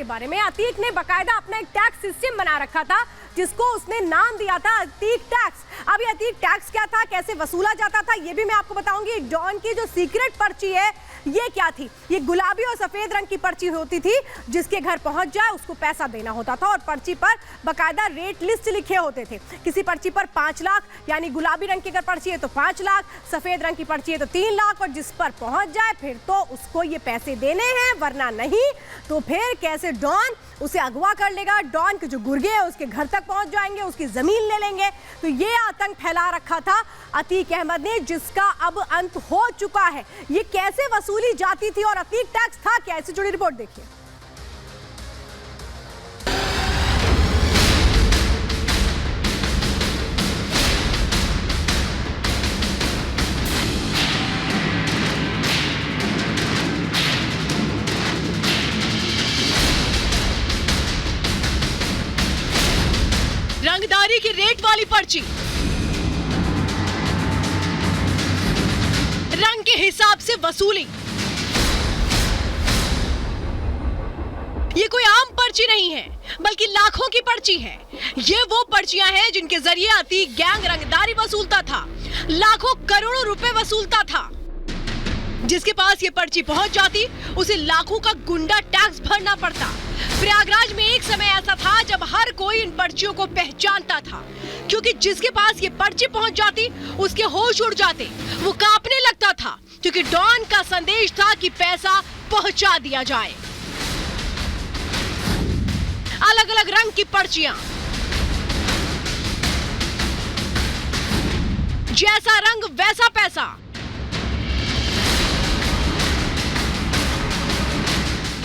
बारे में। अतीक ने बकायदा अपना एक टैक्स सिस्टम बना रखा था जिसको उसने नाम दिया था अतीक टैक्स। अब ये अतीक टैक्स क्या था, कैसे वसूला जाता था, ये भी मैं आपको बताऊंगी। डॉन की जो सीक्रेट पर्ची है ये क्या थी? ये गुलाबी और सफेद रंग की पर्ची होती थी, जिसके घर पहुंच जाए उसको पैसा देना होता था और पर्ची पर बकायदा रेट लिस्ट लिखे होते थे। किसी पर्ची पर 5 लाख, यानी गुलाबी रंग की अगर पर्ची है तो 5 लाख, सफेद रंग की पर्ची है तो 3 लाख, और जिस पर पहुंच जाए फिर तो उसको ये पैसे देने हैं, वरना नहीं तो फिर कैसे डॉन उसे अगवा कर लेगा। डॉन के जो गुर्गे हैं उसके घर तक पहुंच जाएंगे, उसकी जमीन ले लेंगे। तो ये आतंक फैला रखा था अतीक अहमद ने, जिसका अब अंत हो चुका है। ये कैसे वसूली जाती थी और अतीक टैक्स था क्या, इससे जुड़ी रिपोर्ट देखिए। रंगदारी की रेट वाली पर्ची, रंग के हिसाब से वसूली। ये कोई आम पर्ची नहीं है, बल्कि लाखों की पर्ची है। ये वो पर्चियां हैं जिनके जरिए अतीक गैंग रंगदारी वसूलता था, लाखों करोड़ों रुपए वसूलता था। जिसके पास ये पर्ची पहुंच जाती उसे लाखों का गुंडा टैक्स भरना पड़ता। प्रयागराज में एक समय ऐसा था जब हर कोई इन पर्चियों को पहचानता था, क्योंकि जिसके पास ये पर्ची पहुंच जाती उसके होश उड़ जाते, वो कांपने लगता था, क्योंकि डॉन का संदेश था कि पैसा पहुंचा दिया जाए। अलग अलग रंग की पर्चियां, जैसा रंग वैसा पैसा।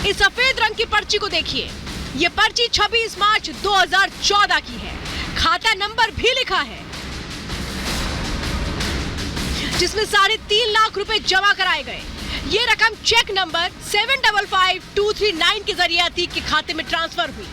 इस सफेद रंग की पर्ची को देखिए। ये पर्ची 26 मार्च 2014 की है। खाता नंबर भी लिखा है, जिसमें 3.5 लाख रुपए जमा कराए गए। ये रकम चेक नंबर 755239 के जरिए अतीक के खाते में ट्रांसफर हुई।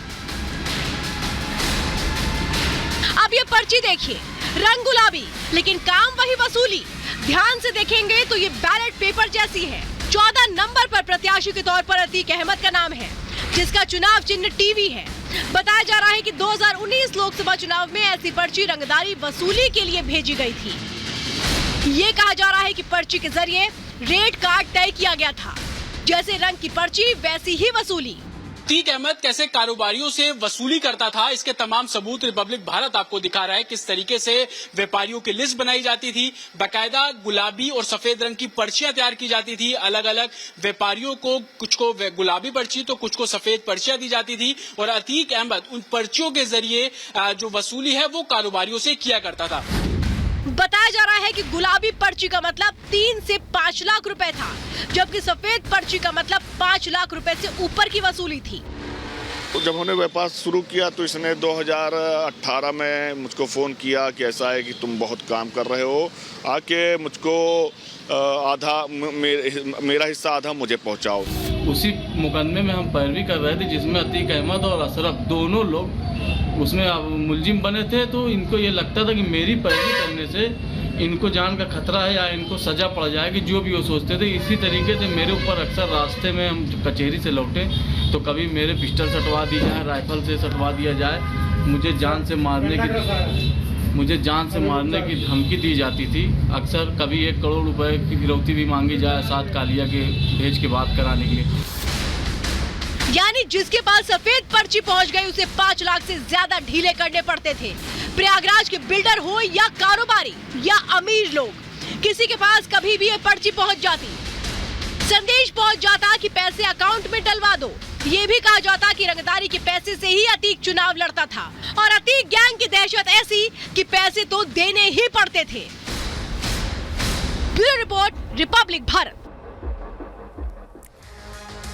अब ये पर्ची देखिए, रंग गुलाबी लेकिन काम वही वसूली। ध्यान से देखेंगे तो ये बैलेट पेपर जैसी है। 14 नंबर पर प्रत्याशी के तौर पर अतीक अहमद का नाम है, जिसका चुनाव चिन्ह टीवी है। बताया जा रहा है कि 2019 लोकसभा चुनाव में ऐसी पर्ची रंगदारी वसूली के लिए भेजी गई थी। ये कहा जा रहा है कि पर्ची के जरिए रेट कार्ड तय किया गया था। जैसे रंग की पर्ची वैसी ही वसूली। अतीक अहमद कैसे कारोबारियों से वसूली करता था, इसके तमाम सबूत रिपब्लिक भारत आपको दिखा रहा है। किस तरीके से व्यापारियों की लिस्ट बनाई जाती थी, बाकायदा गुलाबी और सफेद रंग की पर्चियां तैयार की जाती थी। अलग अलग व्यापारियों को, कुछ को गुलाबी पर्ची तो कुछ को सफेद पर्चियां दी जाती थी, और अतीक अहमद उन पर्चियों के जरिए जो वसूली है वो कारोबारियों से किया करता था। बताया जा रहा है कि गुलाबी पर्ची का मतलब 3 से 5 लाख रुपए था, जबकि सफेद पर्ची का मतलब 5 लाख रुपए से ऊपर की वसूली थी। जब हमने व्यापार शुरू किया तो इसने 2018 में मुझको फ़ोन किया कि ऐसा है कि तुम बहुत काम कर रहे हो, आके मुझको आधा मेरा हिस्सा आधा मुझे पहुंचाओ। उसी मुकदमे में हम पैरवी कर रहे थे जिसमें अतीक अहमद और अशरफ दोनों लोग उसमें मुलजिम बने थे। तो इनको ये लगता था कि मेरी पैरवी करने से इनको जान का खतरा है या इनको सजा पड़ जाएगी, जो भी वो सोचते थे। इसी तरीके से मेरे ऊपर अक्सर रास्ते में हम कचहरी से लौटे तो कभी मेरे पिस्टल सटवा दी जाए, राइफल से सटवा दिया जाए, मुझे जान से मारने की धमकी दी जाती थी। अक्सर कभी 1 करोड़ रुपए की फिरौती भी मांगी जाए 7 कालिया के भेज के बात कराने के लिए। यानी जिसके पास सफेद पर्ची पहुंच गई उसे 5 लाख से ज्यादा ढीले करने पड़ते थे। प्रयागराज के बिल्डर हो या कारोबारी या अमीर लोग, किसी के पास कभी भी ये पर्ची पहुंच जाती, संदेश पहुंच जाता कि पैसे अकाउंट में डलवा दो। ये भी कहा जाता कि रंगदारी के पैसे से ही अतीक चुनाव लड़ता था, और अतीक गैंग की दहशत ऐसी कि पैसे तो देने ही पड़ते थे। Bureau report, Republic Bharat.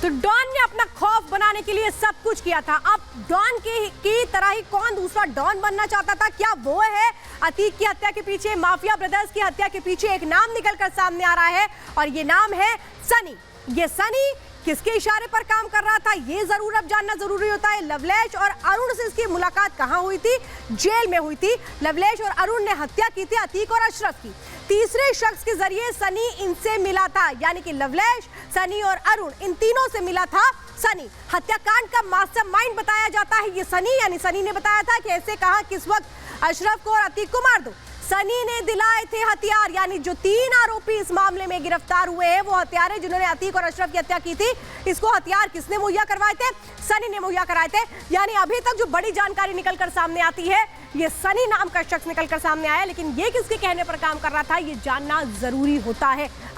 तो डॉन ने अपना खौफ बनाने के लिए सब कुछ किया था। अब डॉन की तरह ही कौन दूसरा डॉन बनना चाहता था? क्या वो है अतीक की हत्या के पीछे? माफिया ब्रदर्स की हत्या के पीछे एक नाम निकलकर सामने आ रहा है, और ये नाम है सनी। ये सनी किसके इशारे पर काम कर रहा था, ये जरूर अब जानना जरूरी होता है। लवलेश और अरुण से इसकी मुलाकात कहां हुई थी? जेल में हुई थी। लवलेश और अरुण ने हत्या की थी अतीक और अशरफ की। तीसरे शख्स के जरिए सनी इनसे मिला था, यानी कि लवलेश, सनी और अरुण, इन तीनों से मिला था सनी। हत्याकांड का मास्टरमाइंड बताया जाता है ये सनी, यानी सनी ने बताया था कि ऐसे कहा किस वक्त अशरफ को और अतीक को मार दो। सनी ने दिलाए थे हथियार, यानी जो 3 आरोपी इस मामले में गिरफ्तार हुए हैं वो हथियार है जिन्होंने अतीक और अशरफ की हत्या की थी। इसको हथियार किसने मुहैया करवाए थे? सनी ने मुहैया कराए थे। यानी अभी तक जो बड़ी जानकारी निकलकर सामने आती है ये सनी नाम का शख्स निकलकर सामने आया, लेकिन ये किसके कहने पर काम कर रहा था ये जानना जरूरी होता है।